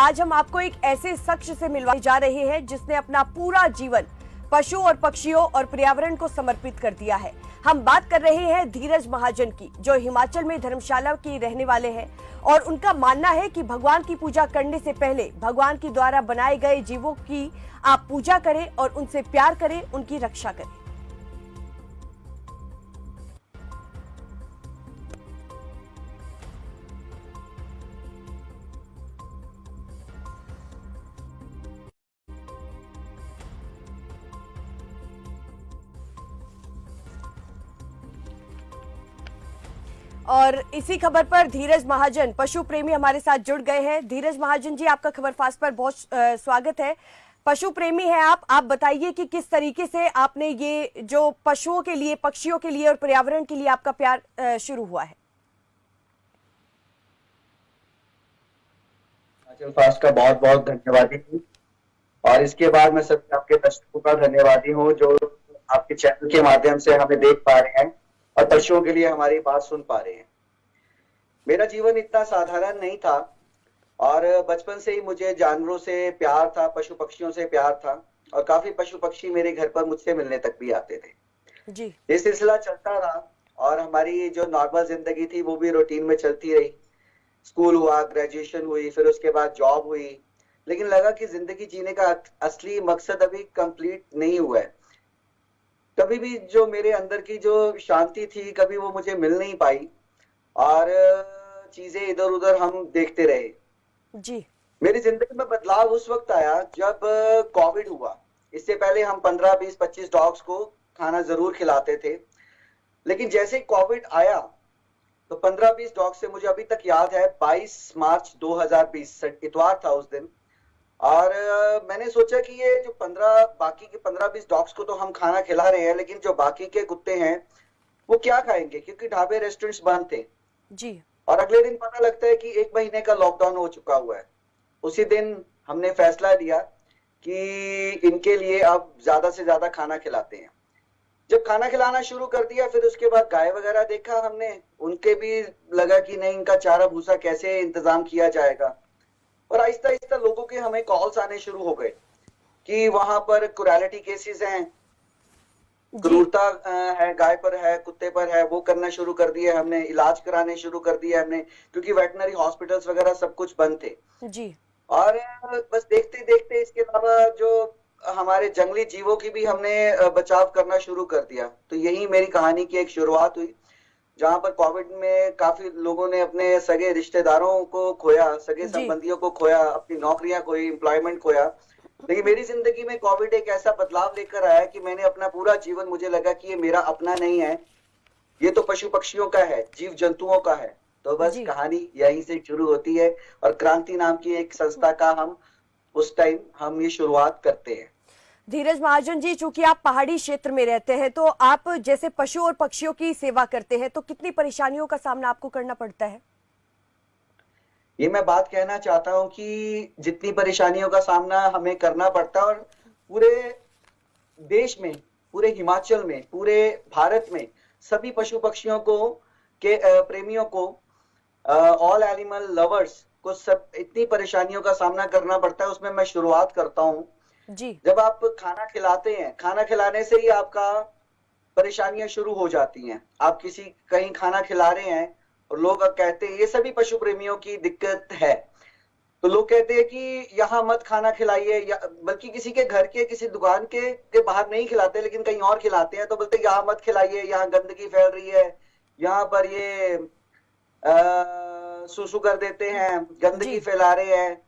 आज हम आपको एक ऐसे शख्स से मिलवाने जा रहे हैं जिसने अपना पूरा जीवन पशु और पक्षियों और पर्यावरण को समर्पित कर दिया है। हम बात कर रहे हैं धीरज महाजन की, जो हिमाचल में धर्मशाला के रहने वाले हैं और उनका मानना है कि भगवान की पूजा करने से पहले भगवान के द्वारा बनाए गए जीवों की आप पूजा करें और उनसे प्यार करें, उनकी रक्षा करें। और इसी खबर पर धीरज महाजन पशु प्रेमी हमारे साथ जुड़ गए हैं। धीरज महाजन जी, आपका खबर फास्ट पर बहुत स्वागत है। पशु प्रेमी हैं आप बताइए कि किस तरीके से आपने ये जो पशुओं के लिए, पक्षियों के लिए और पर्यावरण के लिए आपका प्यार शुरू हुआ है। फास्ट का बहुत बहुत धन्यवादी हूँ और इसके बाद मैं सभी आपके दर्शकों का धन्यवादी हूँ जो आपके चैनल के माध्यम से हमें देख पा रहे हैं और पशुओं के लिए हमारी बात सुन पा रहे हैं। मेरा जीवन इतना साधारण नहीं था और बचपन से ही मुझे जानवरों से प्यार था, पशु पक्षियों से प्यार था और काफी पशु पक्षी मेरे घर पर मुझसे मिलने तक भी आते थे जी। ये सिलसिला चलता रहा और हमारी जो नॉर्मल जिंदगी थी वो भी रूटीन में चलती रही। स्कूल हुआ, ग्रेजुएशन हुई, फिर उसके बाद जॉब हुई, लेकिन लगा कि जिंदगी जीने का असली मकसद अभी कंप्लीट नहीं हुआ है। कभी भी जो मेरे अंदर की जो शांति थी कभी वो मुझे मिल नहीं पाई और चीजें इधर उधर हम देखते रहे जी। मेरी जिंदगी में बदलाव उस वक्त आया जब कोविड हुआ। इससे पहले हम 15, 20, 25 डॉग्स को खाना जरूर खिलाते थे, लेकिन जैसे ही कोविड आया तो 15-20 डॉग से मुझे अभी तक याद है 22 मार्च 2020 इतवार था उस दिन। और मैंने सोचा कि ये जो बाकी के 15-20 डॉग्स को तो हम खाना खिला रहे हैं, लेकिन जो बाकी के कुत्ते हैं वो क्या खाएंगे, क्योंकि ढाबे रेस्टोरेंट्स बंद थे जी। और अगले दिन पता लगता है कि 1 महीने का लॉकडाउन हो चुका हुआ है। उसी दिन हमने फैसला लिया कि इनके लिए अब ज्यादा से ज्यादा खाना खिलाते हैं। जब खाना खिलाना शुरू कर दिया फिर उसके बाद गाय वगैरह देखा हमने, उनके भी लगा कि नहीं, इनका चारा भूसा कैसे इंतजाम किया जाएगा। और आहिस्ता आहिस्ता लोगों के हमें कॉल्स आने शुरू हो गए कि वहां पर क्रूरैलिटी केसेस हैं, क्रूरता है, गाय पर है, कुत्ते पर है, वो करना शुरू कर दिया हमने, इलाज कराने शुरू कर दिया हमने, क्योंकि वेटनरी हॉस्पिटल्स वगैरह सब कुछ बंद थे जी। और बस देखते देखते इसके अलावा जो हमारे जंगली जीवों की भी हमने बचाव करना शुरू कर दिया। तो यही मेरी कहानी की एक शुरुआत हुई, जहां पर कोविड में काफी लोगों ने अपने सगे रिश्तेदारों को खोया, सगे संबंधियों को खोया, अपनी नौकरियां खोई, एम्प्लॉयमेंट खोया। लेकिन मेरी जिंदगी में कोविड एक ऐसा बदलाव लेकर आया कि मैंने अपना पूरा जीवन, मुझे लगा कि ये मेरा अपना नहीं है, ये तो पशु पक्षियों का है, जीव जंतुओं का है। तो बस कहानी यहीं से शुरू होती है और क्रांति नाम की एक संस्था का उस टाइम हम ये शुरुआत करते हैं। धीरज महाजन जी, चूंकि आप पहाड़ी क्षेत्र में रहते हैं तो आप जैसे पशु और पक्षियों की सेवा करते हैं तो कितनी परेशानियों का सामना आपको करना पड़ता है? ये मैं बात कहना चाहता हूं कि जितनी परेशानियों का सामना हमें करना पड़ता है, और पूरे देश में, पूरे हिमाचल में, पूरे भारत में सभी पशु पक्षियों को के प्रेमियों को, ऑल एनिमल लवर्स को सब इतनी परेशानियों का सामना करना पड़ता है। उसमें मैं शुरुआत करता हूँ जी। जब आप खाना खिलाते हैं, खाना खिलाने से ही आपका परेशानियां शुरू हो जाती हैं। आप कहीं खाना खिला रहे हैं और लोग कहते हैं, ये सभी पशु प्रेमियों की दिक्कत है, तो लोग कहते हैं कि यहाँ मत खाना खिलाइए, या बल्कि किसी के घर के, किसी दुकान के बाहर नहीं खिलाते लेकिन कहीं और खिलाते हैं, तो बोलते हैं यहाँ मत खिलाइए, यहाँ गंदगी फैल रही है, यहाँ पर ये सुसु कर देते हैं, गंदगी फैला रहे हैं।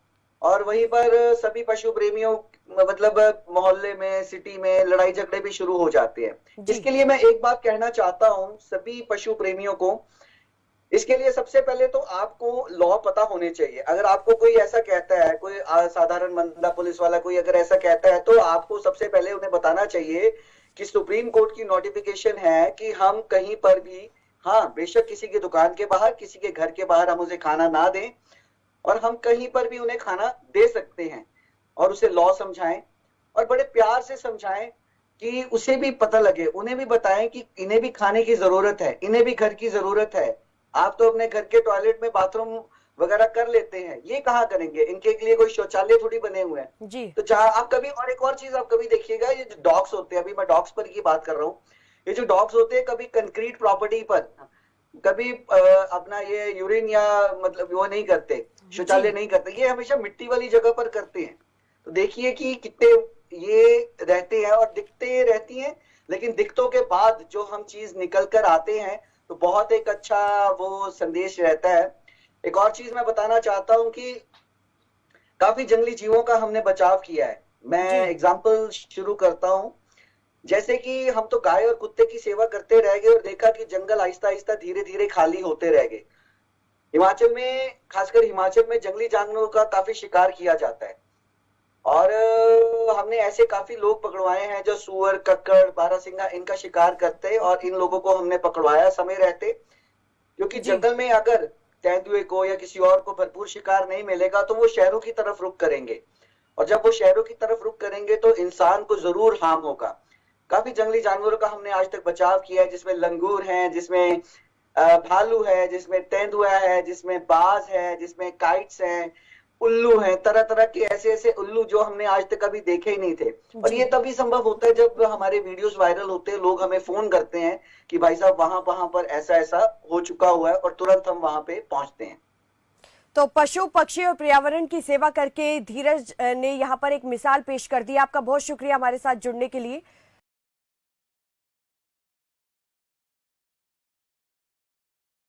और वहीं पर सभी पशु प्रेमियों, मतलब मोहल्ले में, सिटी में लड़ाई झगड़े भी शुरू हो जाते हैं। इसके लिए मैं एक बात कहना चाहता हूं सभी पशु प्रेमियों को। इसके लिए सबसे पहले तो आपको लॉ पता होने चाहिए। अगर आपको कोई ऐसा कहता है, कोई साधारण बंदा, पुलिस वाला कोई अगर ऐसा कहता है, तो आपको सबसे पहले उन्हें बताना चाहिए कि सुप्रीम कोर्ट की नोटिफिकेशन है कि हम कहीं पर भी, हाँ बेशक किसी की दुकान के बाहर, किसी के घर के बाहर हम उसे खाना ना दें, और हम कहीं पर भी उन्हें खाना दे सकते हैं। और उसे लॉ समझाएं और बड़े प्यार से समझाएं कि उसे भी पता लगे, उन्हें भी बताएं कि इन्हें भी खाने की जरूरत है, इन्हें भी घर की जरूरत है। आप तो अपने घर के टॉयलेट में, बाथरूम वगैरह कर लेते हैं, ये कहाँ करेंगे? इनके लिए कोई शौचालय थोड़ी बने हुए हैं। जी। तो जहाँ आप कभी, और एक और चीज आप कभी देखिएगा, ये जो डॉग्स होते हैं, अभी मैं डॉग्स पर की बात कर रहा हूँ, ये जो डॉग्स होते हैं कभी कंक्रीट प्रॉपर्टी पर, कभी अपना ये यूरिन या मतलब वो नहीं करते, शौचालय नहीं करते, ये हमेशा मिट्टी वाली जगह पर करते हैं। तो देखिए कि कितने ये रहते हैं और दिखते रहती हैं, लेकिन दिक्कतों के बाद जो हम चीज निकल कर आते हैं तो बहुत एक अच्छा वो संदेश रहता है। एक और चीज मैं बताना चाहता हूं कि काफी जंगली जीवों का हमने बचाव किया है। मैं एग्जाम्पल शुरू करता हूं, जैसे कि हम तो गाय और कुत्ते की सेवा करते रह गए और देखा कि जंगल आहिस्ता आहिस्ता धीरे धीरे खाली होते रह गए। हिमाचल में, खासकर हिमाचल में जंगली जानवरों का काफी शिकार किया जाता है और हमने ऐसे काफी लोग पकड़वाए हैं जो सुअर, कक्कड़, बारहसिंगा इनका शिकार करते, और इन लोगों को हमने पकड़वाया समय रहते, क्योंकि जंगल में अगर तेंदुए को या किसी और को भरपूर शिकार नहीं मिलेगा तो वो शहरों की तरफ रुख करेंगे, और जब वो शहरों की तरफ रुख करेंगे तो इंसान को जरूर हार्म होगा। काफी जंगली जानवरों का हमने आज तक बचाव किया है, जिसमें लंगूर है, जिसमें भालू है, जिसमें तेंदुआ है, जिसमें बाज है, जिसमें काइट्स हैं, उल्लू हैं, तरह तरह के ऐसे ऐसे उल्लू जो हमने आज तक कभी देखे ही नहीं थे। और ये तभी संभव होता है जब हमारे वीडियोस वायरल होते हैं, लोग हमें फोन करते हैं कि भाई साहब वहां पर ऐसा ऐसा हो चुका हुआ है, और तुरंत हम वहां पे पहुंचते हैं। तो पशु, पक्षी और पर्यावरण की सेवा करके धीरज ने यहाँ पर एक मिसाल पेश कर दी। आपका बहुत शुक्रिया हमारे साथ जुड़ने के लिए।